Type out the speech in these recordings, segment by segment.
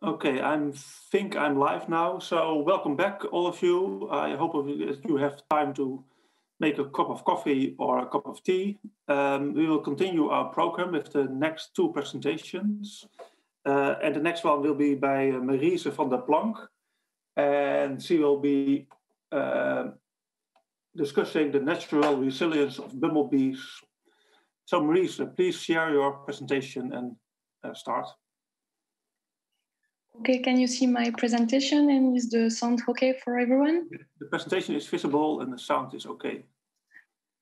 Okay, I think I'm live now. So welcome back, all of you. I hope that you have time to make a cup of coffee or a cup of tea. We will continue our program with the next two presentations. And the next one will be by Maryse Vanderplanck. And she will be discussing the natural resilience of bumblebees. So Maryse, please share your presentation and start. Okay, can you see my presentation and is the sound okay for everyone? The presentation is visible and the sound is okay.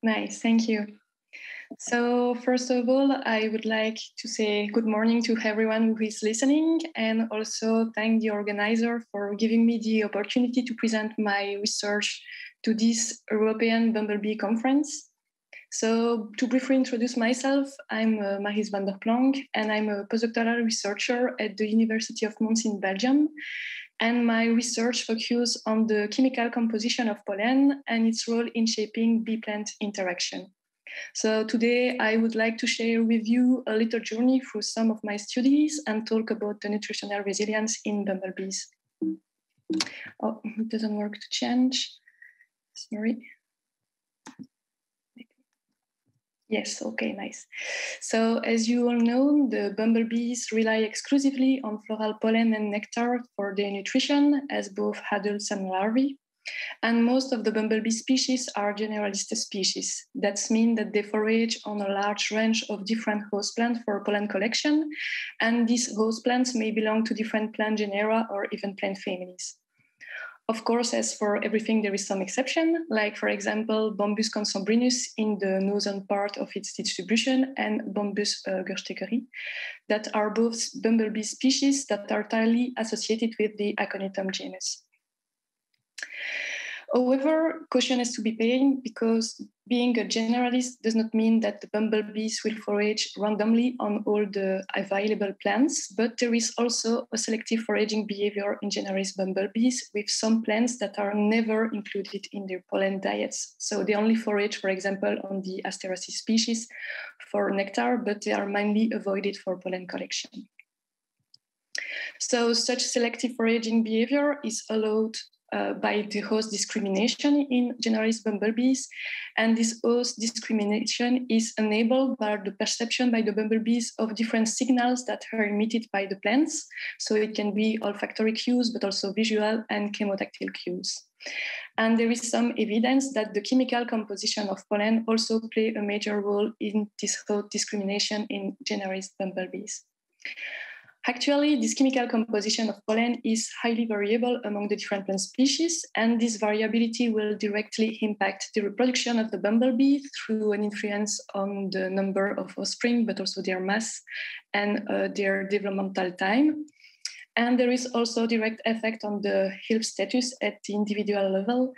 Nice, thank you. So first of all, I would like to say good morning to everyone who is listening and also thank the organizer for giving me the opportunity to present my research to this European Bumblebee Conference. So to briefly introduce myself, I'm Maryse Vanderplanck and I'm a postdoctoral researcher at the University of Mons in Belgium. And my research focuses on the chemical composition of pollen and its role in shaping bee-plant interaction. So today I would like to share with you a little journey through some of my studies and talk about the nutritional resilience in bumblebees. Oh, it doesn't work to change. Sorry. Yes, okay, nice. So as you all know, the bumblebees rely exclusively on floral pollen and nectar for their nutrition as both adults and larvae. And most of the bumblebee species are generalist species. That means that they forage on a large range of different host plants for pollen collection. And these host plants may belong to different plant genera or even plant families. Of course, as for everything, there is some exception, like, for example, Bombus consombrinus in the northern part of its distribution and Bombus gersteckeri, that are both bumblebee species that are tightly associated with the Aconitum genus. However, caution has to be paid because being a generalist does not mean that the bumblebees will forage randomly on all the available plants, but there is also a selective foraging behavior in generalist bumblebees with some plants that are never included in their pollen diets. So they only forage, for example, on the Asteraceae species for nectar, but they are mainly avoided for pollen collection. So such selective foraging behavior is allowed by the host discrimination in generalist bumblebees. And this host discrimination is enabled by the perception by the bumblebees of different signals that are emitted by the plants. So it can be olfactory cues, but also visual and chemotactile cues. And there is some evidence that the chemical composition of pollen also play a major role in this host discrimination in generalist bumblebees. Actually, this chemical composition of pollen is highly variable among the different plant species, and this variability will directly impact the reproduction of the bumblebee through an influence on the number of offspring, but also their mass and their developmental time. And there is also direct effect on the health status at the individual level,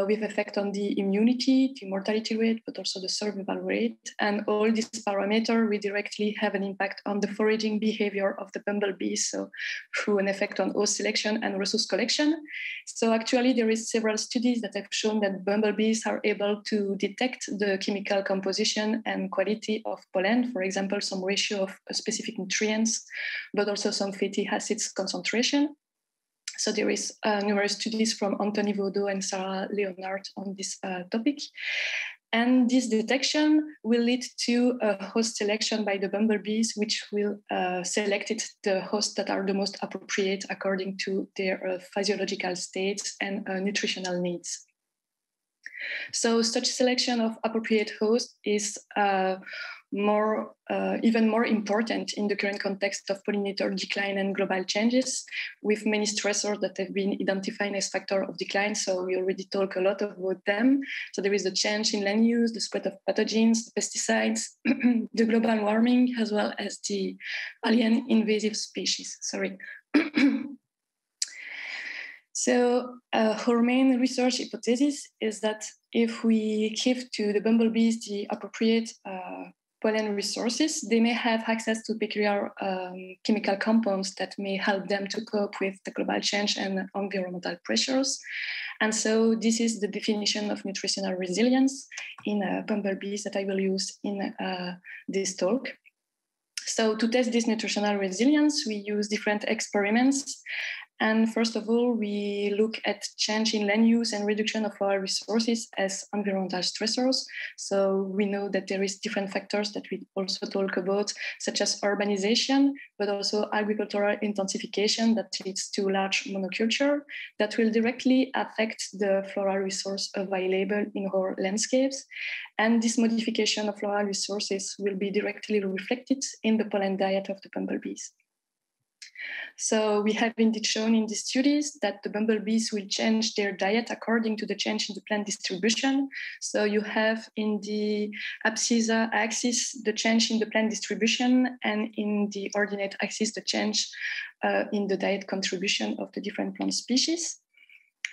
with effect on the immunity, the mortality rate, but also the survival rate. And all these parameters will directly have an impact on the foraging behavior of the bumblebees, so through an effect on host selection and resource collection. So actually, there is several studies that have shown that bumblebees are able to detect the chemical composition and quality of pollen, for example, some ratio of specific nutrients, but also some fatty acids concentration. So there is numerous studies from Anthony Vaudot and Sarah Leonard on this topic. And this detection will lead to a host selection by the bumblebees, which will select the hosts that are the most appropriate according to their physiological states and nutritional needs. So such selection of appropriate hosts is even more important in the current context of pollinator decline and global changes, with many stressors that have been identified as factors of decline. So we already talk a lot about them. So there is the change in land use, the spread of pathogens, the pesticides, the global warming, as well as the alien invasive species. Sorry. So our main research hypothesis is that if we give to the bumblebees the appropriate pollen resources, they may have access to peculiar chemical compounds that may help them to cope with the global change and environmental pressures. And so this is the definition of nutritional resilience in bumblebees that I will use in this talk. So to test this nutritional resilience, we use different experiments. And first of all, we look at change in land use and reduction of our resources as environmental stressors. So we know that there is different factors that we also talk about, such as urbanization, but also agricultural intensification that leads to large monoculture that will directly affect the floral resource available in our landscapes. And this modification of floral resources will be directly reflected in the pollen diet of the bumblebees. So we have indeed shown in the studies that the bumblebees will change their diet according to the change in the plant distribution. So you have in the abscissa axis the change in the plant distribution, and in the ordinate axis the change in the diet contribution of the different plant species.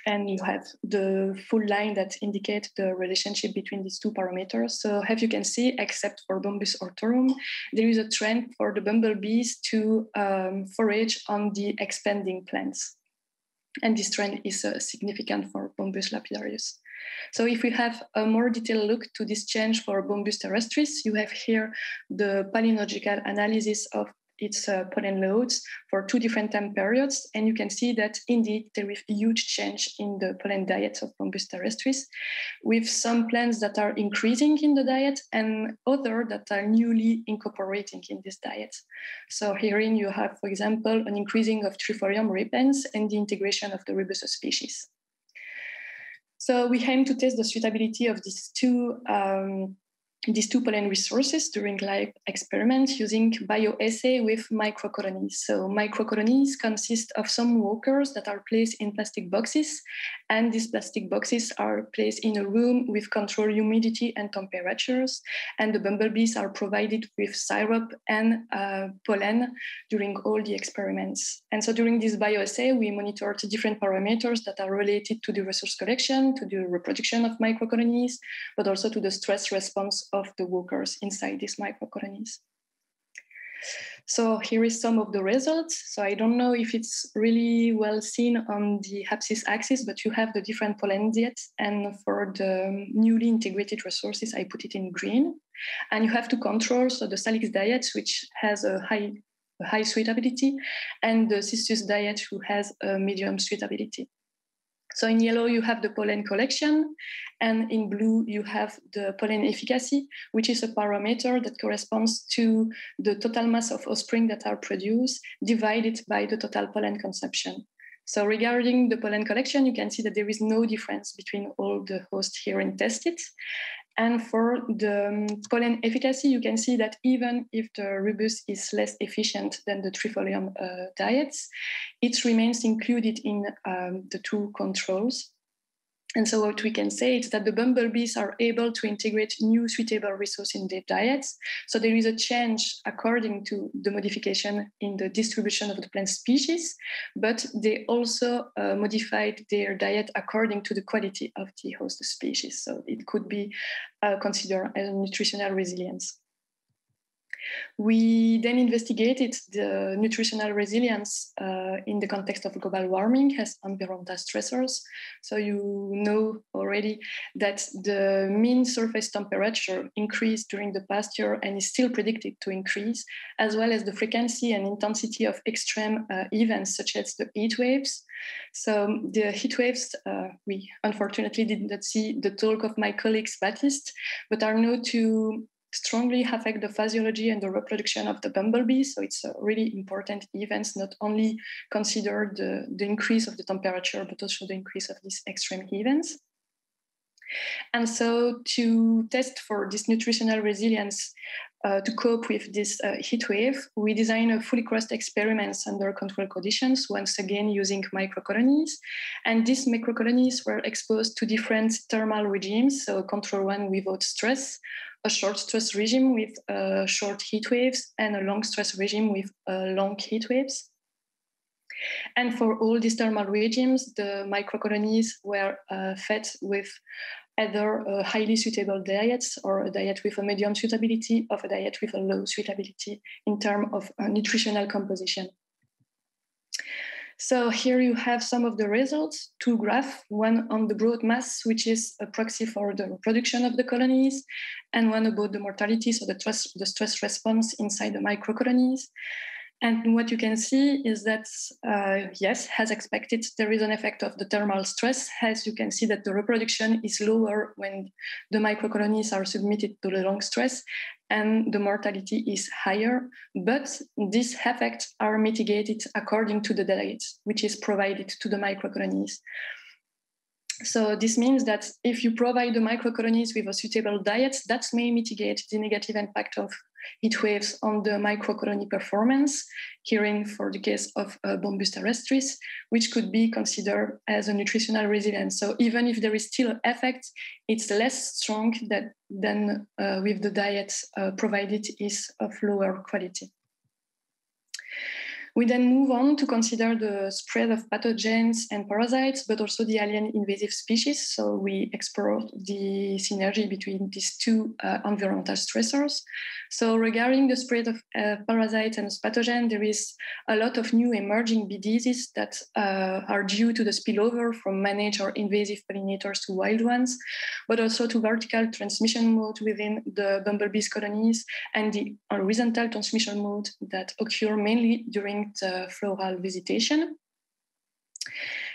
And you have the full line that indicates the relationship between these two parameters. So as you can see, except for Bombus ortorum, there is a trend for the bumblebees to forage on the expanding plants. And this trend is significant for Bombus lapidarius. So if we have a more detailed look to this change for Bombus terrestris, you have here the palynological analysis of its pollen loads for 2 different time periods. And you can see that indeed there is a huge change in the pollen diet of Bombus terrestris, with some plants that are increasing in the diet and other that are newly incorporating in this diet. So herein you have, for example, an increasing of Trifolium repens and the integration of the Rubus species. So we aim to test the suitability of these two pollen resources during live experiments using bioassay with microcolonies. So microcolonies consist of some workers that are placed in plastic boxes, and these plastic boxes are placed in a room with controlled humidity and temperatures, and the bumblebees are provided with syrup and pollen during all the experiments. And so during this bioassay, we monitored different parameters that are related to the resource collection, to the reproduction of microcolonies, but also to the stress response of the workers inside these microcolonies. So here is some of the results. So I don't know if it's really well seen on the abscissa axis, but you have the different pollen diets. And for the newly integrated resources, I put it in green. And you have to control, so the Salix diet, which has a high suitability, and the Cistus diet, who has a medium suitability. So in yellow, you have the pollen collection, and in blue, you have the pollen efficacy, which is a parameter that corresponds to the total mass of offspring that are produced divided by the total pollen consumption. So regarding the pollen collection, you can see that there is no difference between all the hosts here and tested. And for the pollen efficacy, you can see that even if the Rubus is less efficient than the Trifolium diets, it remains included in the 2 controls. And so what we can say is that the bumblebees are able to integrate new suitable resources in their diets. So there is a change according to the modification in the distribution of the plant species, but they also modified their diet according to the quality of the host species. So it could be considered as nutritional resilience. We then investigated the nutritional resilience in the context of global warming as environmental stressors. So you know already that the mean surface temperature increased during the past year and is still predicted to increase, as well as the frequency and intensity of extreme events such as the heat waves. So the heat waves, we unfortunately did not see the talk of my colleague Baptiste, but are known to strongly affect the physiology and the reproduction of the bumblebee. So it's a really important event, not only consider the increase of the temperature, but also the increase of these extreme events. And so to test for this nutritional resilience, to cope with this heat wave, we designed a fully crossed experiments under controlled conditions, once again using microcolonies. And these microcolonies were exposed to different thermal regimes, so control one without stress, a short stress regime with short heat waves, and a long stress regime with long heat waves. And for all these thermal regimes, the microcolonies were fed with either highly suitable diets or a diet with a medium suitability or a diet with a low suitability in terms of nutritional composition. So here you have some of the results, two graphs, one on the broad mass, which is a proxy for the reproduction of the colonies, and one about the mortality, so the stress response inside the microcolonies. And what you can see is that, yes, as expected, there is an effect of the thermal stress, as you can see that the reproduction is lower when the microcolonies are submitted to the long stress, and the mortality is higher, but these effects are mitigated according to the diet which is provided to the microcolonies. So this means that if you provide the microcolonies with a suitable diet, that may mitigate the negative impact of heat waves on the microcolony performance, here for the case of Bombus terrestris, which could be considered as a nutritional resilience. So even if there is still an effect, it's less strong than with the diet provided is of lower quality. We then move on to consider the spread of pathogens and parasites, but also the alien invasive species. So we explore the synergy between these two environmental stressors. So regarding the spread of parasites and pathogens, there is a lot of new emerging bee diseases that are due to the spillover from managed or invasive pollinators to wild ones, but also to vertical transmission mode within the bumblebees colonies and the horizontal transmission mode that occur mainly during the floral visitation.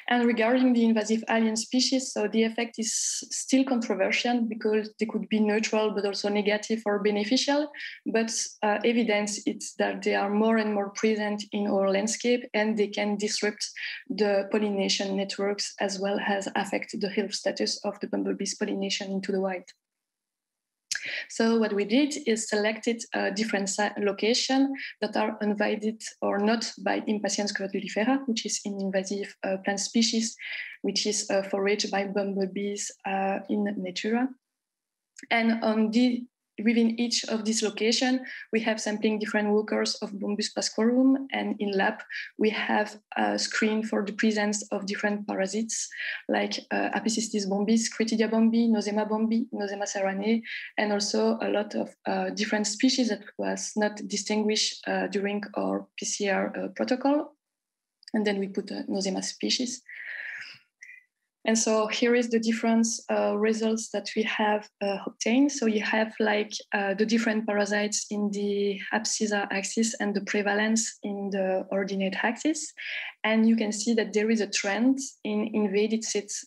And regarding the invasive alien species, so the effect is still controversial because they could be neutral but also negative or beneficial, but evidence is that they are more and more present in our landscape and they can disrupt the pollination networks as well as affect the health status of the bumblebees pollination into the wild. So what we did is selected different locations that are invited or not by Impatiens quadrillifera, which is an invasive plant species, which is foraged by bumblebees in natura. And within each of these locations, we have sampling different workers of Bombus pasquarum, and in lab, we have screened for the presence of different parasites like Apicystis bombis, Cretidia bombi, Nosema bombi, Nosema serranae, and also a lot of different species that was not distinguished during our PCR protocol. And then we put a Nosema species. And so here is the different results that we have obtained. So you have like the different parasites in the abscissa axis and the prevalence in the ordinate axis. And you can see that there is a trend in invaded seeds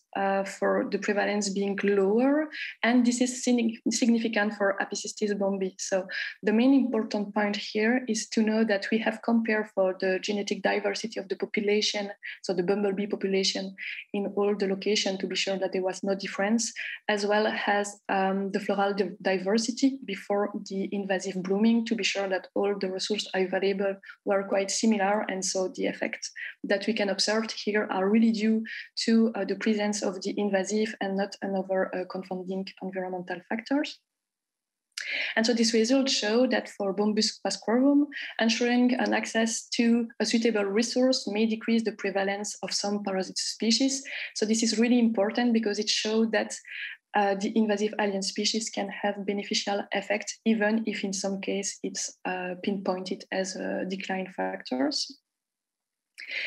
for the prevalence being lower. And this is significant for Apicystis bombi. So the main important point here is to know that we have compared for the genetic diversity of the population, so the bumblebee population in all the locations, to be sure that there was no difference, as well as the floral diversity before the invasive blooming, to be sure that all the resources available were quite similar. And so the effects that we can observe here are really due to the presence of the invasive and not another confounding environmental factors. And so these results show that for Bombus pasquarum, ensuring an access to a suitable resource may decrease the prevalence of some parasite species. So this is really important because it shows that the invasive alien species can have beneficial effect, even if in some case it's pinpointed as decline factors.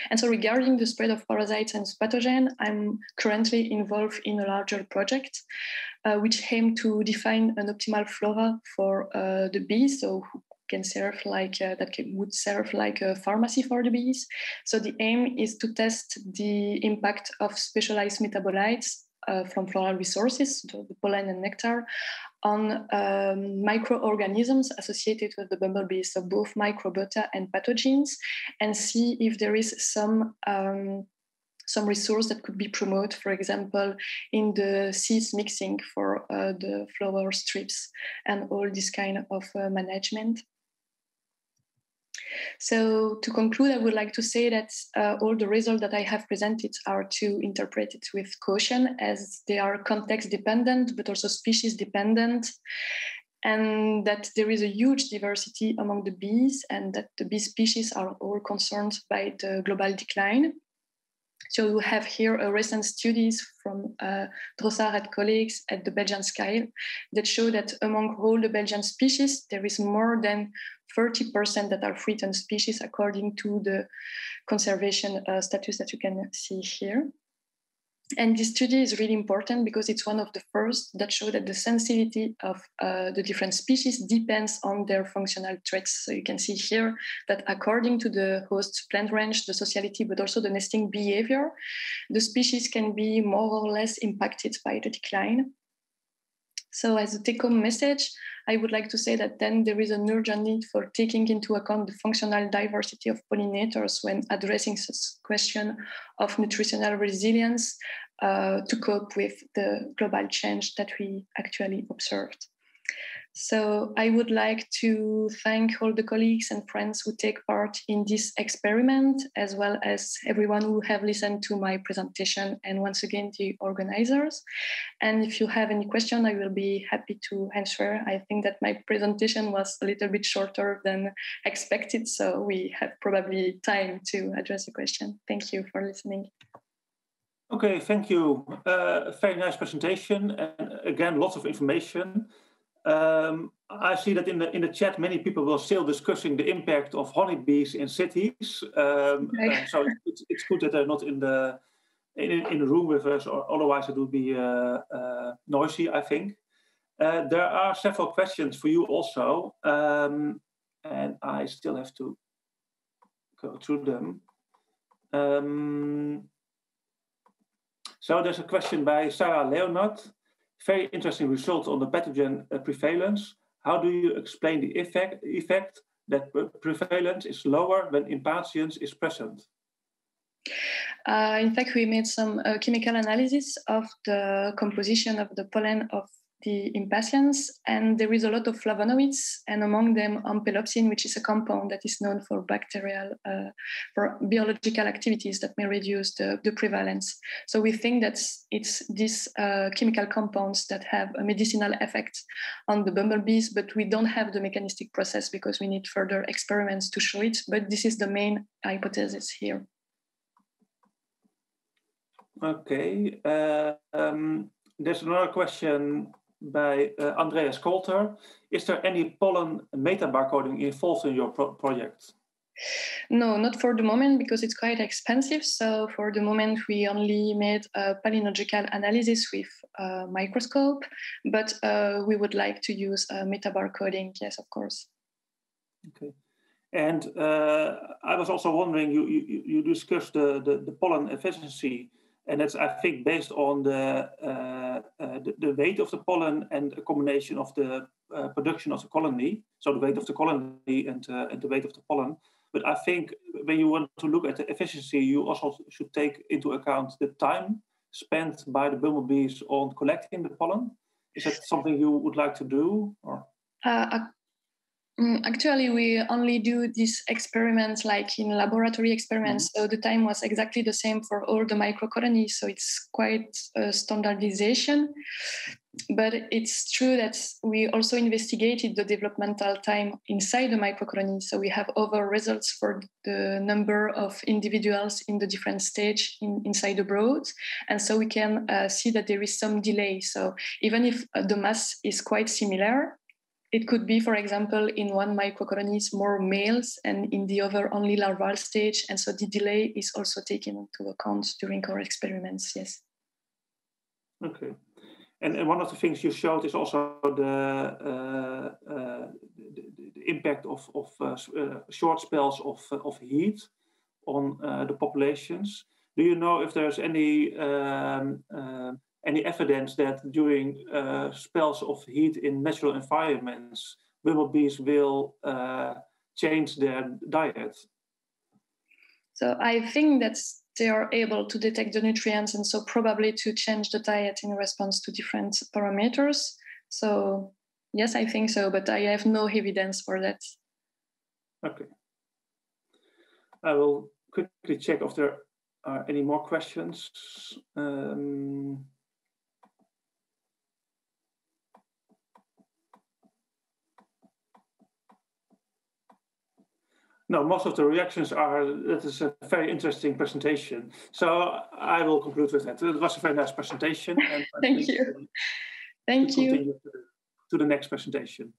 And so regarding the spread of parasites and pathogens, I'm currently involved in a larger project which aim to define an optimal flora for the bees, so who can serve like would serve like a pharmacy for the bees. So the aim is to test the impact of specialized metabolites from floral resources, so the pollen and nectar, on microorganisms associated with the bumblebees, so both microbiota and pathogens, and see if there is some resource that could be promoted, for example, in the seeds mixing for the flower strips and all this kind of management. So to conclude, I would like to say that all the results that I have presented are to interpret it with caution, as they are context dependent, but also species dependent, and that there is a huge diversity among the bees, and that the bee species are all concerned by the global decline. So we have here a recent studies from Drossard and colleagues at the Belgian scale that show that among all the Belgian species, there is more than 30% that are threatened species according to the conservation status that you can see here. And this study is really important because it's one of the first that show that the sensitivity of the different species depends on their functional traits. So you can see here that according to the host plant range, the sociality, but also the nesting behavior, the species can be more or less impacted by the decline. So as a take-home message, I would like to say that then there is an urgent need for taking into account the functional diversity of pollinators when addressing such question of nutritional resilience to cope with the global change that we actually observed. So I would like to thank all the colleagues and friends who take part in this experiment, as well as everyone who have listened to my presentation, and once again, the organizers. And if you have any question, I will be happy to answer. I think that my presentation was a little bit shorter than expected, so we have probably time to address the question. Thank you for listening. Okay, thank you. Very nice presentation, and again, lots of information. I see that in the chat, many people were still discussing the impact of honeybees in cities. So it's good that they're not in the room with us, or otherwise it would be noisy, I think. There are several questions for you also, and I still have to go through them. So there's a question by Sarah Leonard. Very interesting result on the pathogen prevalence. How do you explain the effect that prevalence is lower when impatience is present? In fact, we made some chemical analysis of the composition of the pollen of the impatiens, and there is a lot of flavonoids, and among them ampelopsin, which is a compound that is known for for biological activities that may reduce the prevalence. So we think that it's these chemical compounds that have a medicinal effect on the bumblebees, but we don't have the mechanistic process because we need further experiments to show it, but this is the main hypothesis here. Okay, there's another question by Andreas Kolter. Is there any pollen metabarcoding involved in your project? No, not for the moment, because it's quite expensive. So for the moment, we only made a palynological analysis with a microscope, but we would like to use metabarcoding, yes, of course. Okay. And I was also wondering, you discussed the pollen efficiency, and that's, I think, based on the weight of the pollen and a combination of the production of the colony, so the weight of the colony and the weight of the pollen. But I think when you want to look at the efficiency, you also should take into account the time spent by the bumblebees on collecting the pollen. Is that something you would like to do? Or? Actually, we only do these experiments like in laboratory experiments. Mm-hmm. So the time was exactly the same for all the microcolonies. So it's quite a standardization. But it's true that we also investigated the developmental time inside the microcolony. So we have other results for the number of individuals in the different stage inside the brood. And so we can see that there is some delay. So even if the mass is quite similar, it could be, for example, in one microcolony more males and in the other only larval stage. And so the delay is also taken into account during our experiments, yes. Okay. And one of the things you showed is also the impact of short spells of heat on the populations. Do you know if there's any evidence that during spells of heat in natural environments, bumblebees will change their diet? So I think that they are able to detect the nutrients and so probably to change the diet in response to different parameters. So yes, I think so, but I have no evidence for that. Okay. I will quickly check if there are any more questions. No, most of the reactions are, that is a very interesting presentation. So I will conclude with that. It was a very nice presentation. And Thank you. Thank you. Continue to the next presentation.